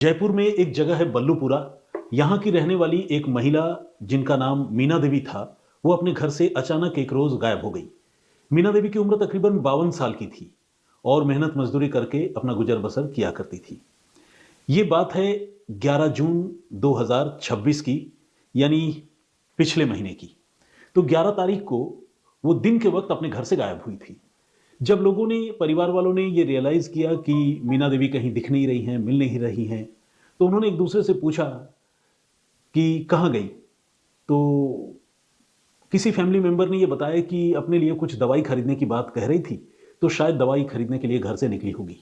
जयपुर में एक जगह है बल्लूपुरा। यहाँ की रहने वाली एक महिला जिनका नाम मीना देवी था, वो अपने घर से अचानक एक रोज गायब हो गई। मीना देवी की उम्र तकरीबन 52 साल की थी और मेहनत मजदूरी करके अपना गुजर बसर किया करती थी। ये बात है 11 जून 2026 की, यानी पिछले महीने की। तो 11 तारीख को वो दिन के वक्त अपने घर से गायब हुई थी। जब लोगों ने, परिवार वालों ने ये रियलाइज किया कि मीना देवी कहीं दिख नहीं रही हैं, मिल नहीं रही हैं, तो उन्होंने एक दूसरे से पूछा कि कहाँ गई। तो किसी फैमिली मेंबर ने ये बताया कि अपने लिए कुछ दवाई खरीदने की बात कह रही थी, तो शायद दवाई खरीदने के लिए घर से निकली होगी।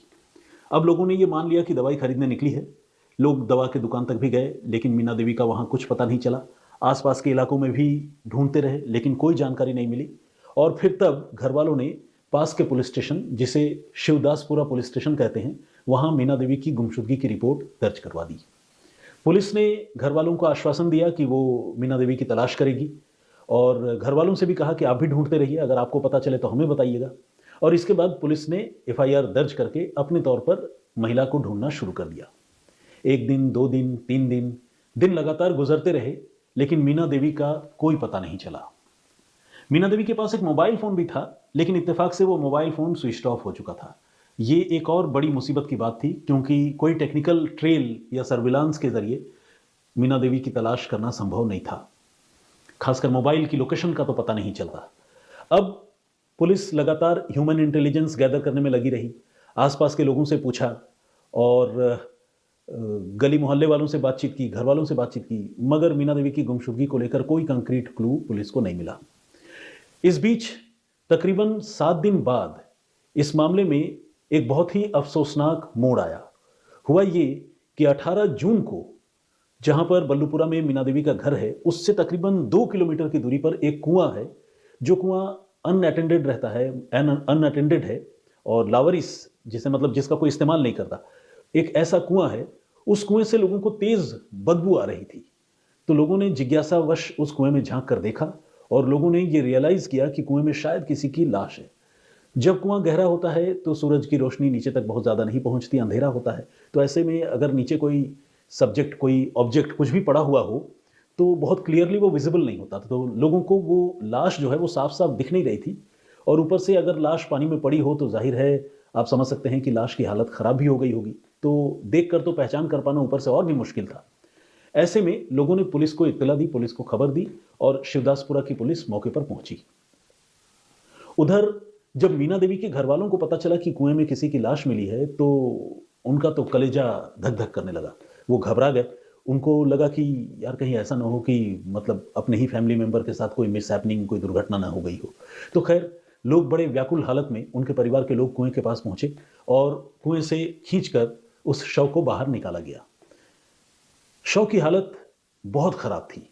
अब लोगों ने ये मान लिया कि दवाई खरीदने निकली है। लोग दवा के दुकान तक भी गए, लेकिन मीना देवी का वहाँ कुछ पता नहीं चला। आसपास के इलाकों में भी ढूंढते रहे, लेकिन कोई जानकारी नहीं मिली। और फिर तब घर वालों ने पास के पुलिस स्टेशन, जिसे शिवदासपुरा पुलिस स्टेशन कहते हैं, वहाँ मीना देवी की गुमशुदगी की रिपोर्ट दर्ज करवा दी। पुलिस ने घर वालों को आश्वासन दिया कि वो मीना देवी की तलाश करेगी, और घर वालों से भी कहा कि आप भी ढूंढते रहिए, अगर आपको पता चले तो हमें बताइएगा। और इसके बाद पुलिस ने एफआईआर दर्ज करके अपने तौर पर महिला को ढूंढना शुरू कर दिया। एक दिन, 2 दिन, 3 दिन, दिन लगातार गुजरते रहे, लेकिन मीना देवी का कोई पता नहीं चला। मीना देवी के पास एक मोबाइल फोन भी था, लेकिन इत्तेफाक से वो मोबाइल फोन स्विच ऑफ हो चुका था। ये एक और बड़ी मुसीबत की बात थी, क्योंकि कोई टेक्निकल ट्रेल या सर्विलांस के जरिए मीना देवी की तलाश करना संभव नहीं था। खासकर मोबाइल की लोकेशन का तो पता नहीं चलता। अब पुलिस लगातार ह्यूमन इंटेलिजेंस गैदर करने में लगी रही। आसपास के लोगों से पूछा और गली मोहल्ले वालों से बातचीत की, घर वालों से बातचीत की, मगर मीना देवी की गुमशुदगी को लेकर कोई कंक्रीट क्लू पुलिस को नहीं मिला। इस बीच तकरीबन 7 दिन बाद इस मामले में एक बहुत ही अफसोसनाक मोड़ आया। हुआ ये कि 18 जून को, जहां पर बल्लूपुरा में मीना देवी का घर है, उससे तकरीबन 2 किलोमीटर की दूरी पर एक कुआं है, जो कुआं अनअटेंडेड रहता है, अनअटेंडेड है और लावारिस, जिसे मतलब जिसका कोई इस्तेमाल नहीं करता, एक ऐसा कुआं है। उस कुएं से लोगों को तेज बदबू आ रही थी। तो लोगों ने जिज्ञासावश उस कुएं में झांक कर देखा, और लोगों ने ये रियलाइज किया कि कुएं में शायद किसी की लाश है। जब कुआं गहरा होता है तो सूरज की रोशनी नीचे तक बहुत ज़्यादा नहीं पहुंचती, अंधेरा होता है। तो ऐसे में अगर नीचे कोई सब्जेक्ट, कोई ऑब्जेक्ट कुछ भी पड़ा हुआ हो, तो बहुत क्लियरली वो विजिबल नहीं होता। तो लोगों को वो लाश जो है वो साफ साफ दिख नहीं रही थी। और ऊपर से अगर लाश पानी में पड़ी हो तो जाहिर है, आप समझ सकते हैं कि लाश की हालत खराब भी हो गई होगी। तो देख कर तो पहचान कर पाना ऊपर से और भी मुश्किल था। ऐसे में लोगों ने पुलिस को इत्तला दी, पुलिस को खबर दी, और शिवदासपुरा की पुलिस मौके पर पहुंची। उधर जब मीना देवी के घर वालों को पता चला कि कुएं में किसी की लाश मिली है, तो उनका तो कलेजा धक धक करने लगा। वो घबरा गए। उनको लगा कि यार कहीं ऐसा ना हो कि मतलब अपने ही फैमिली मेंबर के साथ कोई मिसहैपनिंग, कोई दुर्घटना ना हो गई हो। तो खैर, लोग बड़े व्याकुल हालत में, उनके परिवार के लोग कुएं के पास पहुंचे और कुएं से खींचकर उस शव को बाहर निकाला गया। शव की हालत बहुत खराब थी,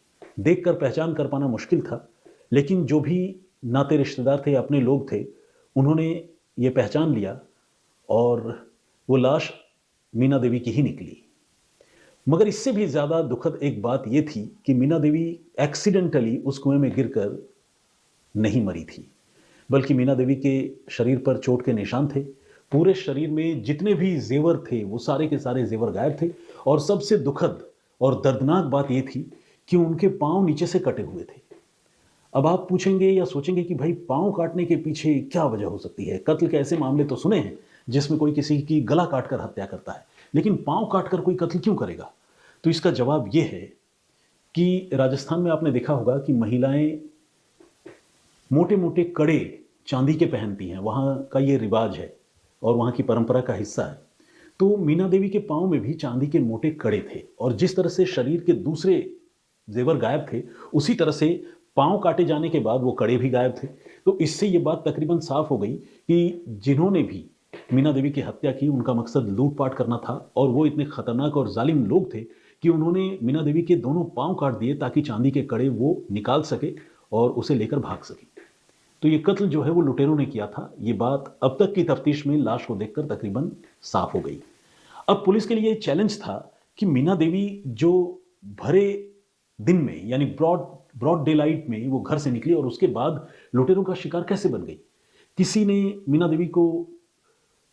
देखकर पहचान कर पाना मुश्किल था। लेकिन जो भी नाते रिश्तेदार थे, अपने लोग थे, उन्होंने ये पहचान लिया, और वो लाश मीना देवी की ही निकली। मगर इससे भी ज्यादा दुखद एक बात यह थी कि मीना देवी एक्सीडेंटली उस कुएं में गिरकर नहीं मरी थी, बल्कि मीना देवी के शरीर पर चोट के निशान थे। पूरे शरीर में जितने भी जेवर थे, वो सारे के सारे जेवर गायब थे। और सबसे दुखद और दर्दनाक बात यह थी कि उनके पांव नीचे से कटे हुए थे। अब आप पूछेंगे या सोचेंगे कि भाई, पांव काटने के पीछे क्या वजह हो सकती है? कत्ल के ऐसे मामले तो सुने हैं जिसमें कोई किसी की गला काटकर हत्या करता है, लेकिन पांव काटकर कोई कत्ल क्यों करेगा? तो इसका जवाब यह है कि राजस्थान में आपने देखा होगा कि महिलाएं मोटे मोटे कड़े चांदी के पहनती हैं, वहां का ये रिवाज है और वहां की परंपरा का हिस्सा है। तो मीना देवी के पांव में भी चांदी के मोटे कड़े थे, और जिस तरह से शरीर के दूसरे जेवर गायब थे, उसी तरह से पांव काटे जाने के बाद वो कड़े भी गायब थे। तो इससे ये बात तकरीबन साफ हो गई कि जिन्होंने भी मीना देवी की हत्या की, उनका मकसद लूटपाट करना था, और वो इतने खतरनाक और जालिम लोग थे कि उन्होंने मीना देवी के दोनों पांव काट दिए ताकि चांदी के कड़े वो निकाल सके और उसे लेकर भाग सके। तो ये कत्ल जो है वो लुटेरों ने किया था। ये बात अब तक की तफ्तीश में लाश को देखकर तकरीबन साफ हो गई। अब पुलिस के लिए चैलेंज था कि मीना देवी जो भरे दिन में, यानी ब्रॉड डे लाइट में वो घर से निकली, और उसके बाद लुटेरों का शिकार कैसे बन गई? किसी ने मीना देवी को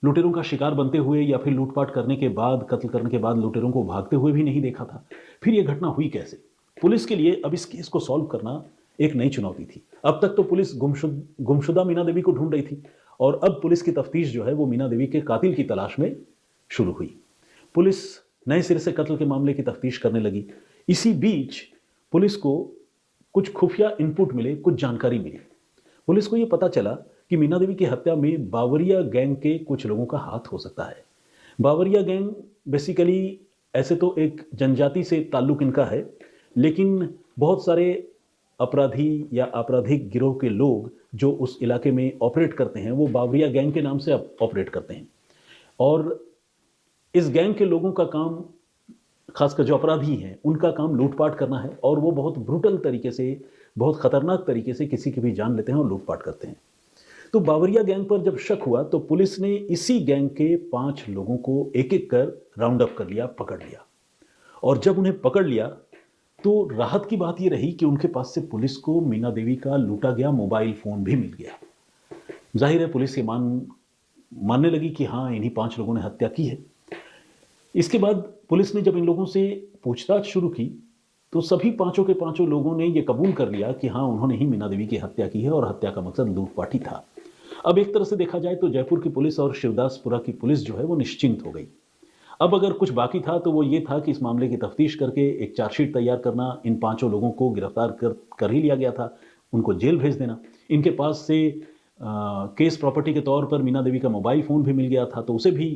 लुटेरों का शिकार बनते हुए या फिर लूटपाट करने के बाद, कत्ल करने के बाद लुटेरों को भागते हुए भी नहीं देखा था। फिर यह घटना हुई कैसे? पुलिस के लिए अब इस केस को सॉल्व करना एक नई चुनौती थी। अब तक तो पुलिस गुमशुदा मीना देवी को ढूंढ रही थी और अब पुलिस की तफ्तीश जो है वो मीना देवी के कातिल की तलाश में शुरू हुई। पुलिस नए सिरे से कत्ल के मामले की तफ्तीश करने लगी। इसी बीच पुलिस को कुछ खुफिया इनपुट मिले, कुछ जानकारी मिली। पुलिस को यह पता चला कि मीना देवी की हत्या में बावरिया गैंग के कुछ लोगों का हाथ हो सकता है। बावरिया गैंग बेसिकली ऐसे तो एक जनजाति से ताल्लुक इनका है, लेकिन बहुत सारे अपराधी या आपराधिक गिरोह के लोग जो उस इलाके में ऑपरेट करते हैं वो बावरिया गैंग के नाम से ऑपरेट करते हैं। और इस गैंग के लोगों का काम, खासकर जो अपराधी हैं, उनका काम लूटपाट करना है और वो बहुत ब्रूटल तरीके से, बहुत खतरनाक तरीके से किसी की भी जान लेते हैं और लूटपाट करते हैं। तो बावरिया गैंग पर जब शक हुआ तो पुलिस ने इसी गैंग के 5 लोगों को एक एक कर राउंड अप कर लिया, पकड़ लिया। और जब उन्हें पकड़ लिया तो राहत की बात यह रही कि उनके पास से पुलिस को मीना देवी का लूटा गया मोबाइल फोन भी मिल गया। जाहिर है पुलिस ये मानने लगी कि हाँ, इन्हीं 5 लोगों ने हत्या की है। इसके बाद पुलिस ने जब इन लोगों से पूछताछ शुरू की तो सभी 5 के 5 लोगों ने यह कबूल कर लिया कि हाँ, उन्होंने ही मीना देवी की हत्या की है और हत्या का मकसद लूटपाट ही था। अब एक तरह से देखा जाए तो जयपुर की पुलिस और शिवदासपुरा की पुलिस जो है वो निश्चिंत हो गई। अब अगर कुछ बाकी था तो वो ये था कि इस मामले की तफ्तीश करके एक चार्जशीट तैयार करना। इन 5 लोगों को गिरफ्तार कर ही लिया गया था, उनको जेल भेज देना। इनके पास से केस प्रॉपर्टी के तौर पर मीना देवी का मोबाइल फोन भी मिल गया था, तो उसे भी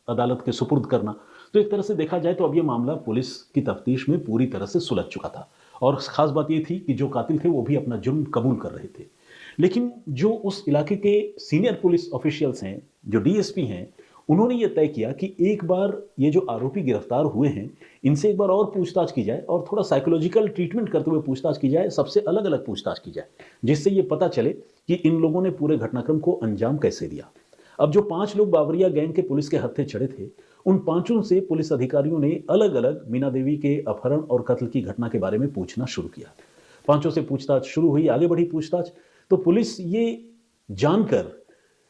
अदालत के सुपुर्द करना। तो एक तरह से देखा जाए तो अब यह मामला पुलिस की तफ्तीश में पूरी तरह से सुलझ चुका था। और खास बात यह थी कि जो कातिल थे वो भी अपना जुर्म कबूल कर रहे थे। लेकिन जो उस इलाके के सीनियर पुलिस ऑफिशियल्स हैं, जो डीएसपी हैं, उन्होंने ये तय किया कि एक बार ये जो आरोपी गिरफ्तार हुए हैं इनसे एक बार और पूछताछ की जाए और थोड़ा साइकोलॉजिकल ट्रीटमेंट करते हुए पूछताछ की जाए, सबसे अलग अलग पूछताछ की जाए, जिससे ये पता चले कि इन लोगों ने पूरे घटनाक्रम को अंजाम कैसे दिया। अब जो 5 लोग बावरिया गैंग के पुलिस के हत्थे चढ़े थे, उन 5 से पुलिस अधिकारियों ने अलग अलग मीना देवी के अपहरण और कत्ल की घटना के बारे में पूछना शुरू किया। 5 से पूछताछ शुरू हुई, आगे बढ़ी पूछताछ। तो पुलिस ये जानकर,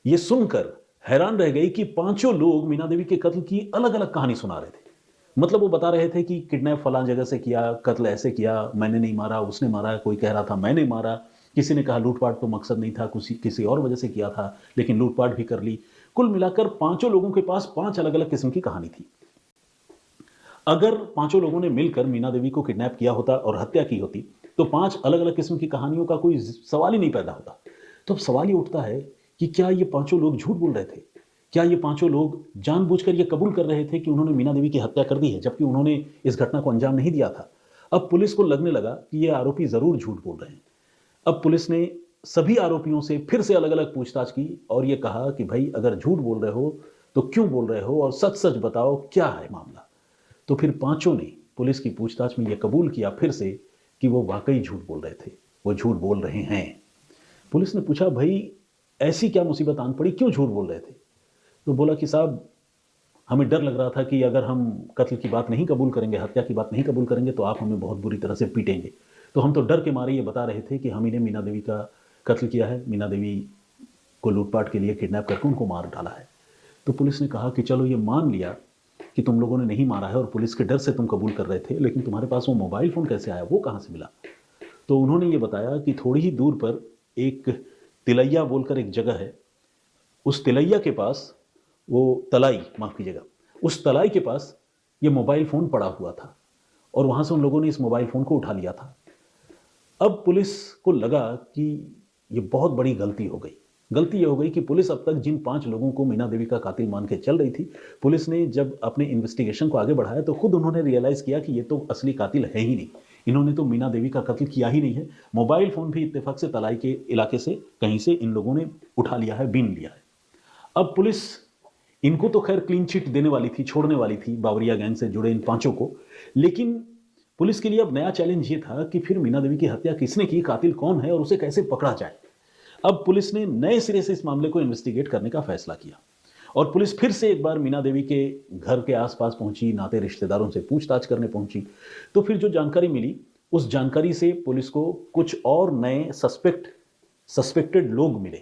ये सुनकर हैरान रह गई कि 5 लोग मीना देवी के कत्ल की अलग अलग कहानी सुना रहे थे। मतलब वो बता रहे थे कि किडनैप फलां जगह से किया, कत्ल ऐसे किया, मैंने नहीं मारा, उसने मारा, कोई कह रहा था मैंने मारा, किसी ने कहा लूटपाट तो मकसद नहीं था, किसी और वजह से किया था, लेकिन लूटपाट भी कर ली। कुल मिलाकर 5 लोगों के पास 5 अलग अलग किस्म की कहानी थी। अगर 5 लोगों ने मिलकर मीना देवी को किडनैप किया होता और हत्या की होती तो 5 अलग अलग किस्म की कहानियों का कोई सवाल ही नहीं पैदा होता। तो अब सवाल ये उठता है कि क्या ये 5 लोग झूठ बोल रहे थे? क्या ये 5 लोग जानबूझकर ये कबूल कर रहे थे कि उन्होंने मीना देवी की हत्या कर दी है, जबकि उन्होंने इस घटना को अंजाम नहीं दिया था? अब पुलिस को लगने लगा कि ये आरोपी जरूर झूठ बोल रहे हैं। अब पुलिस ने सभी आरोपियों से फिर से अलग अलग पूछताछ की और ये कहा कि भाई अगर झूठ बोल रहे हो तो क्यों बोल रहे हो और सच सच बताओ क्या है मामला। तो फिर 5 ने पुलिस की पूछताछ में यह कबूल किया फिर से कि वो वाकई झूठ बोल रहे थे, वो झूठ बोल रहे हैं। पुलिस ने पूछा भाई ऐसी क्या मुसीबत आन पड़ी, क्यों झूठ बोल रहे थे? तो बोला कि साहब हमें डर लग रहा था कि अगर हम कत्ल की बात नहीं कबूल करेंगे, हत्या की बात नहीं कबूल करेंगे तो आप हमें बहुत बुरी तरह से पीटेंगे। तो हम तो डर के मारे ये बता रहे थे कि हम इन्हें मीना देवी का कत्ल किया है, मीना देवी को लूटपाट के लिए किडनैप करके उनको मार डाला है। तो पुलिस ने कहा कि चलो ये मान लिया कि तुम लोगों ने नहीं मारा है और पुलिस के डर से तुम कबूल कर रहे थे, लेकिन तुम्हारे पास वो मोबाइल फ़ोन कैसे आया, वो कहाँ से मिला? तो उन्होंने ये बताया कि थोड़ी ही दूर पर एक तिलैया बोलकर एक जगह है, उस तिलैया के पास वो तलाई, माफ़ कीजिएगा, उस तलाई के पास ये मोबाइल फ़ोन पड़ा हुआ था और वहाँ से उन लोगों ने इस मोबाइल फ़ोन को उठा लिया था। अब पुलिस को लगा कि ये बहुत बड़ी गलती हो गई। गलती ये हो गई कि पुलिस अब तक जिन 5 लोगों को मीना देवी का कातिल मान के चल रही थी, पुलिस ने जब अपने इन्वेस्टिगेशन को आगे बढ़ाया तो खुद उन्होंने रियलाइज़ किया कि ये तो असली कातिल है ही नहीं, इन्होंने तो मीना देवी का कत्ल किया ही नहीं है। मोबाइल फ़ोन भी इत्तेफाक से तलाई के इलाके से कहीं से इन लोगों ने उठा लिया है, बीन लिया है। अब पुलिस इनको तो खैर क्लीन चिट देने वाली थी, छोड़ने वाली थी बावरिया गैंग से जुड़े इन 5 को, लेकिन पुलिस के लिए अब नया चैलेंज ये था कि फिर मीना देवी की हत्या किसने की, कातिल कौन है और उसे कैसे पकड़ा जाए। अब पुलिस ने नए सिरे से इस मामले को इन्वेस्टिगेट करने का फैसला किया और पुलिस फिर से एक बार मीना देवी के घर के आसपास पहुंची, नाते रिश्तेदारों से पूछताछ करने पहुंची। तो फिर जो जानकारी मिली उस जानकारी से पुलिस को कुछ और नए सस्पेक्टेड लोग मिले।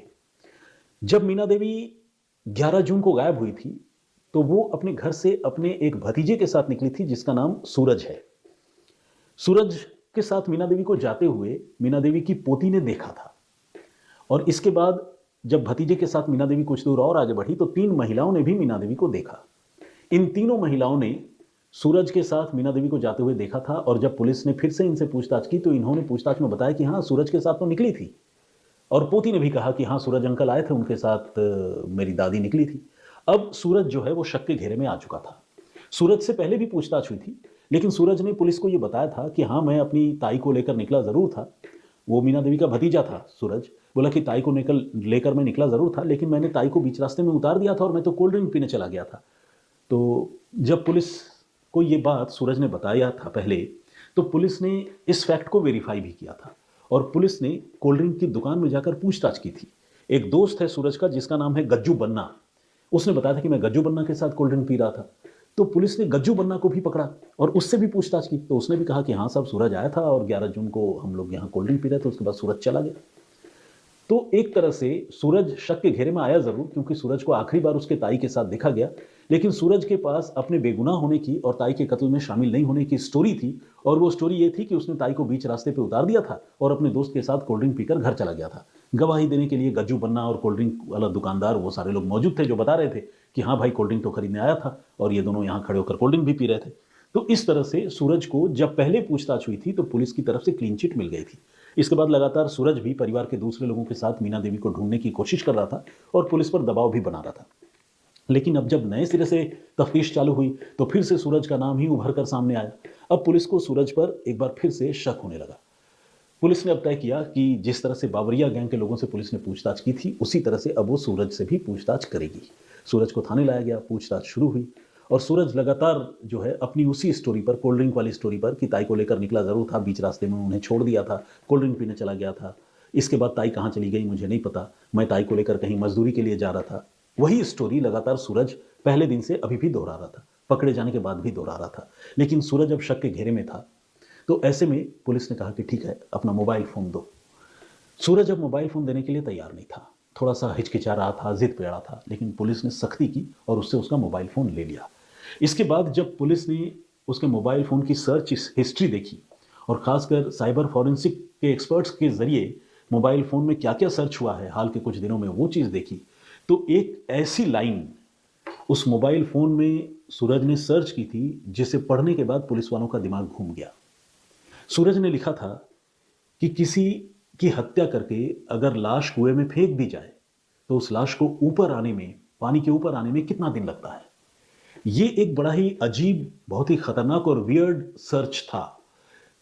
जब मीना देवी 11 जून को गायब हुई थी, तो वो अपने घर से अपने एक भतीजे के साथ निकली थी जिसका नाम सूरज है। सूरज के साथ मीना देवी को जाते हुए मीना देवी की पोती ने देखा था और इसके बाद जब भतीजे के साथ मीना देवी कुछ दूर और आगे बढ़ी तो 3 महिलाओं ने भी मीना देवी को देखा। इन तीनों महिलाओं ने सूरज के साथ मीना देवी को जाते हुए देखा था और जब पुलिस ने फिर से इनसे पूछताछ की तो इन्होंने पूछताछ में बताया कि हाँ, सूरज के साथ तो निकली थी। और पोती ने भी कहा कि हाँ, सूरज अंकल आए थे, उनके साथ मेरी दादी निकली थी। अब सूरज जो है वो शक के घेरे में आ चुका था। सूरज से पहले भी पूछताछ हुई थी, लेकिन सूरज ने पुलिस को ये बताया था कि हाँ, मैं अपनी ताई को लेकर निकला ज़रूर था। वो मीना देवी का भतीजा था सूरज। बोला कि ताई को लेकर मैं निकला ज़रूर था, लेकिन मैंने ताई को बीच रास्ते में उतार दिया था और मैं तो कोल्ड ड्रिंक पीने चला गया था। तो जब पुलिस को ये बात सूरज ने बताया था पहले, तो पुलिस ने इस फैक्ट को वेरीफाई भी किया था और पुलिस ने कोल्ड ड्रिंक की दुकान में जाकर पूछताछ की थी। एक दोस्त है सूरज का जिसका नाम है गज्जू बन्ना। उसने बताया था कि मैं गज्जू बन्ना के साथ कोल्ड ड्रिंक पी रहा था। तो पुलिस ने गज्जू बन्ना को भी पकड़ा और उससे भी पूछताछ की, तो उसने भी कहा कि हाँ साहब, सूरज आया था और 11 जून को हम लोग यहाँ कोल्ड ड्रिंक पी रहे थे, उसके बाद सूरज चला गया। तो एक तरह से सूरज शक के घेरे में आया जरूर, क्योंकि सूरज को आखिरी बार उसके ताई के साथ देखा गया, लेकिन सूरज के पास अपने बेगुनाह होने की और ताई के कत्ल में शामिल नहीं होने की स्टोरी थी। और वो स्टोरी ये थी कि उसने ताई को बीच रास्ते पे उतार दिया था और अपने दोस्त के साथ कोल्ड ड्रिंक पीकर घर चला गया था। गवाही देने के लिए गज्जू बन्ना और कोल्ड ड्रिंक वाला दुकानदार, वो सारे लोग मौजूद थे जो बता रहे थे कि हाँ भाई, कोल्ड ड्रिंक तो खरीदने आया था और ये दोनों यहाँ खड़े होकर कोल्ड ड्रिंक भी पी रहे थे। तो इस तरह से सूरज को जब पहले पूछताछ हुई थी तो पुलिस की तरफ से क्लीन चिट मिल गई थी। इसके बाद लगातार सूरज भी परिवार के दूसरे लोगों के साथ मीना देवी को ढूंढने की कोशिश कर रहा था और पुलिस पर दबाव भी बना रहा था। लेकिन अब जब नए सिरे से तफ्तीश चालू हुई तो फिर से सूरज का नाम ही उभर कर सामने आया। अब पुलिस को सूरज पर एक बार फिर से शक होने लगा। पुलिस ने अब तय किया कि जिस तरह से बावरिया गैंग के लोगों से पुलिस ने पूछताछ की थी, उसी तरह से अब वो सूरज से भी पूछताछ करेगी। सूरज को थाने लाया गया, पूछताछ शुरू हुई और सूरज लगातार जो है अपनी उसी स्टोरी पर, कोल्ड ड्रिंक वाली स्टोरी पर, कि ताई को लेकर निकला जरूर था, बीच रास्ते में उन्हें छोड़ दिया था, कोल्ड ड्रिंक पीने चला गया था, इसके बाद ताई कहाँ चली गई मुझे नहीं पता, मैं ताई को लेकर कहीं मजदूरी के लिए जा रहा था। वही स्टोरी लगातार सूरज पहले दिन से अभी भी दोहरा रहा था, पकड़े जाने के बाद भी दोहरा रहा था। लेकिन सूरज अब शक के घेरे में था, तो ऐसे में पुलिस ने कहा कि ठीक है, अपना मोबाइल फोन दो। सूरज अब मोबाइल फोन देने के लिए तैयार नहीं था, थोड़ा सा हिचकिचा रहा था, जिद पे अड़ा था, लेकिन पुलिस ने सख्ती की और उससे उसका मोबाइल फोन ले लिया। इसके बाद जब पुलिस ने उसके मोबाइल फोन की सर्च हिस्ट्री देखी और खासकर साइबर फॉरेंसिक के एक्सपर्ट्स के जरिए मोबाइल फोन में क्या क्या सर्च हुआ है हाल के कुछ दिनों में, वो चीज़ देखी, तो एक ऐसी लाइन उस मोबाइल फोन में सूरज ने सर्च की थी जिसे पढ़ने के बाद पुलिस वालों का दिमाग घूम गया। सूरज ने लिखा था कि किसी की हत्या करके अगर लाश कुएं में फेंक दी जाए तो उस लाश को ऊपर आने में, पानी के ऊपर आने में कितना दिन लगता है। ये एक बड़ा ही अजीब, बहुत ही खतरनाक और वियर्ड सर्च था।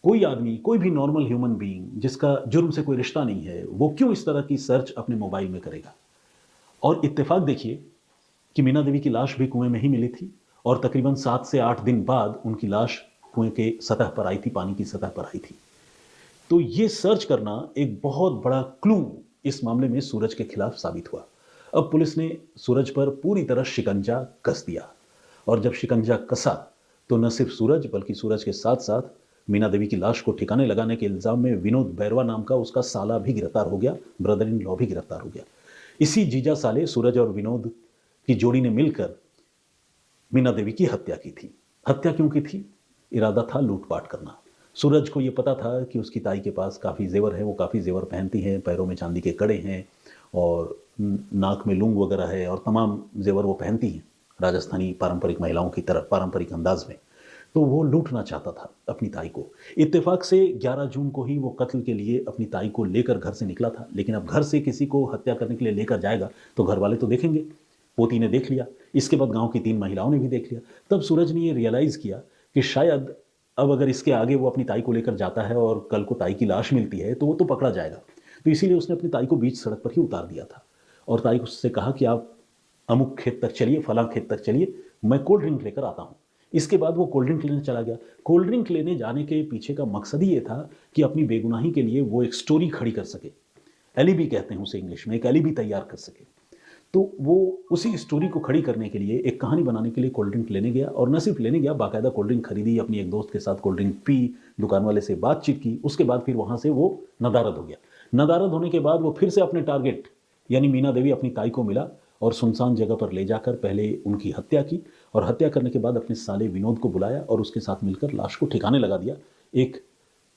कोई आदमी, कोई भी नॉर्मल ह्यूमन बीइंग जिसका जुर्म से कोई रिश्ता नहीं है, वो क्यों इस तरह की सर्च अपने मोबाइल में करेगा। और इत्तेफाक देखिए कि मीना देवी की लाश भी कुएं में ही मिली थी और तकरीबन 7 से 8 दिन बाद उनकी लाश कुएं के सतह पर आई थी, पानी की सतह पर आई थी। तो ये सर्च करना एक बहुत बड़ा क्लू इस मामले में सूरज के खिलाफ साबित हुआ। अब पुलिस ने सूरज पर पूरी तरह शिकंजा कस दिया और जब शिकंजा कसा तो न सिर्फ सूरज बल्कि सूरज के साथ साथ मीना देवी की लाश को ठिकाने लगाने के इल्जाम में विनोद बैरवा नाम का उसका साला भी गिरफ्तार हो गया, ब्रदर इन लॉ भी गिरफ्तार हो गया। इसी जीजा साले सूरज और विनोद की जोड़ी ने मिलकर मीना देवी की हत्या की थी। हत्या क्यों की थी? इरादा था लूटपाट करना। सूरज को यह पता था कि उसकी ताई के पास काफ़ी जेवर है, वो काफ़ी जेवर पहनती हैं, पैरों में चांदी के कड़े हैं और नाक में लूंग वगैरह है और तमाम जेवर वो पहनती हैं राजस्थानी पारंपरिक महिलाओं की तरह, पारंपरिक अंदाज में। तो वो लूटना चाहता था अपनी ताई को। इत्तेफाक से 11 जून को ही वो कत्ल के लिए अपनी ताई को लेकर घर से निकला था, लेकिन अब घर से किसी को हत्या करने के लिए लेकर जाएगा तो घर वाले तो देखेंगे। पोती ने देख लिया, इसके बाद गांव की 3 महिलाओं ने भी देख लिया। तब सूरज ने ये रियलाइज़ किया कि शायद अब अगर इसके आगे वो अपनी ताई को लेकर जाता है और कल को ताई की लाश मिलती है तो वो तो पकड़ा जाएगा। तो इसीलिए उसने अपनी ताई को बीच सड़क पर ही उतार दिया था और ताई उससे कहा कि आप अमुक खेत तक चलिए, फलां खेत तक चलिए, मैं कोल्ड ड्रिंक लेकर आता हूँ। इसके बाद वो कोल्ड ड्रिंक लेने चला गया। कोल्ड ड्रिंक लेने जाने के पीछे का मकसद ही ये था कि अपनी बेगुनाही के लिए वो एक स्टोरी खड़ी कर सके, एलिबी कहते हैं उसे इंग्लिश में, एक एलिबी तैयार कर सके। तो वो उसी स्टोरी को खड़ी करने के लिए, एक कहानी बनाने के लिए कोल्ड ड्रिंक लेने गया और न सिर्फ लेने गया, बाकायदा कोल्ड ड्रिंक खरीदी, अपनी एक दोस्त के साथ कोल्ड ड्रिंक पी, दुकान वाले से बातचीत की। उसके बाद फिर वहाँ से वो नदारद हो गया। नदारद होने के बाद वो फिर से अपने टारगेट यानी मीना देवी, अपनी ताई को मिला और सुनसान जगह पर ले जाकर पहले उनकी हत्या की और हत्या करने के बाद अपने साले विनोद को बुलाया और उसके साथ मिलकर लाश को ठिकाने लगा दिया। एक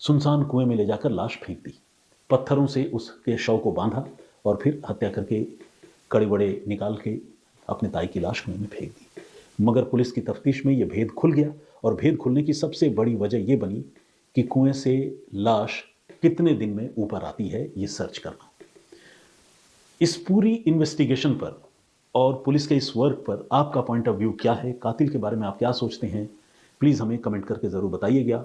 सुनसान कुएं में ले जाकर लाश फेंक दी, पत्थरों से उसके शव को बांधा और फिर हत्या करके कड़े बड़े निकाल के अपने ताई की लाश कुएं में फेंक दी। मगर पुलिस की तफ्तीश में यह भेद खुल गया और भेद खुलने की सबसे बड़ी वजह यह बनी कि कुएं से लाश कितने दिन में ऊपर आती है ये सर्च करना। इस पूरी इन्वेस्टिगेशन पर और पुलिस के इस वर्क पर आपका पॉइंट ऑफ व्यू क्या है? कातिल के बारे में आप क्या सोचते हैं? प्लीज़ हमें कमेंट करके ज़रूर बताइएगा।